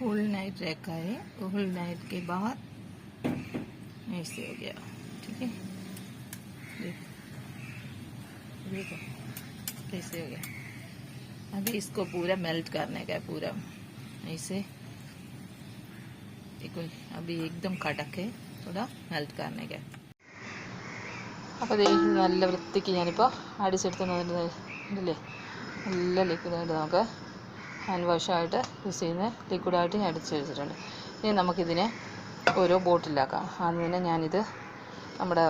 Full night रखा है। Full night के बाद ऐसे हो गया, ठीक है। देखो कैसे हो गया। अभी इसको पूरा मेल्ट करने का है, पूरा ऐसे देखो। अभी एकदम कड़क है, थोड़ा मेल्ट करने का। അപ്പോൾ നല്ല വൃത്തിക്ക് ഞാനിപ്പോൾ അടിച്ചെടുത്ത് ഇല്ലേ, നല്ല ലിക്വിഡായിട്ട് നമുക്ക് ഹാൻഡ് വാഷായിട്ട് യൂസ് ചെയ്യുന്ന ലിക്വിഡായിട്ട് ഞാൻ അടിച്ചെടുത്തിട്ടുണ്ട്. ഇനി നമുക്കിതിനെ ഓരോ ബോട്ടിലാക്കാം. ആദ്യം തന്നെ ഞാനിത് നമ്മുടെ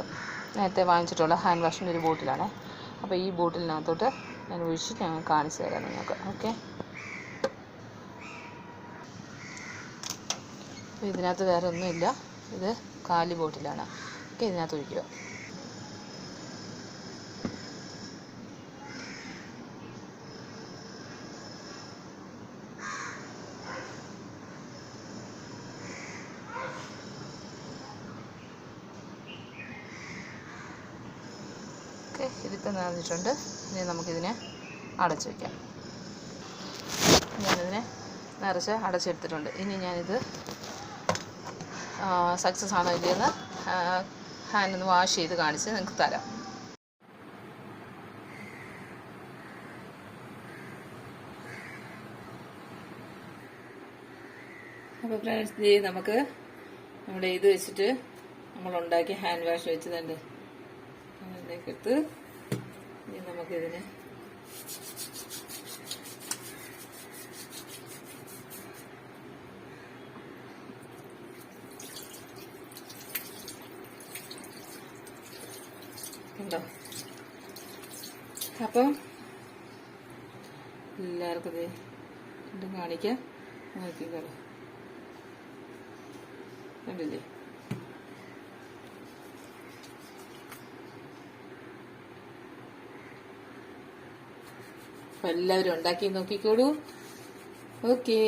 നേരത്തെ വാങ്ങിച്ചിട്ടുള്ള ഹാൻഡ് വാഷിൻ്റെ ഒരു ബോട്ടിലാണ്. അപ്പോൾ ഈ ബോട്ടിലിനകത്തോട്ട് ഞാൻ ഒഴിച്ച് ഞാൻ കാണിച്ചു തരാം നിങ്ങൾക്ക്. ഓക്കെ, അപ്പോൾ ഇതിനകത്ത് വേറെ ഒന്നുമില്ല, ഇത് കാലി ബോട്ടിലാണ്. ഓക്കെ, ഇതിനകത്ത് ഒഴിക്കുക. ഓക്കെ, ഇതിപ്പോൾ നിറഞ്ഞിട്ടുണ്ട്. ഇനി നമുക്കിതിനെ അടച്ചു വയ്ക്കാം. ഞാനിതിനെ നിറച്ച് അടച്ചെടുത്തിട്ടുണ്ട്. ഇനി ഞാനിത് സക്സസ് ആണോ ഇല്ലയെന്ന് ഹാൻഡ് ഒന്ന് വാഷ് ചെയ്ത് കാണിച്ച് നിങ്ങൾക്ക് തരാം. അപ്പോൾ ഫ്രണ്ട്സ്, നമുക്ക് നമ്മുടെ ഇത് വെച്ചിട്ട് നമ്മളുണ്ടാക്കിയ ഹാൻഡ് വാഷ് വെച്ചതുണ്ട്. അതിലേക്ക് എടുത്ത് ഇനി നമുക്കിതിനെ ഉണ്ടോ. അപ്പം എല്ലാവർക്കും ഇത് ഇതും കാണിക്കാം. നോക്കിക്കോളൂ, കണ്ടില്ലേ. അപ്പം എല്ലാവരും ഉണ്ടാക്കി നോക്കിക്കോളൂ. ഓക്കേ.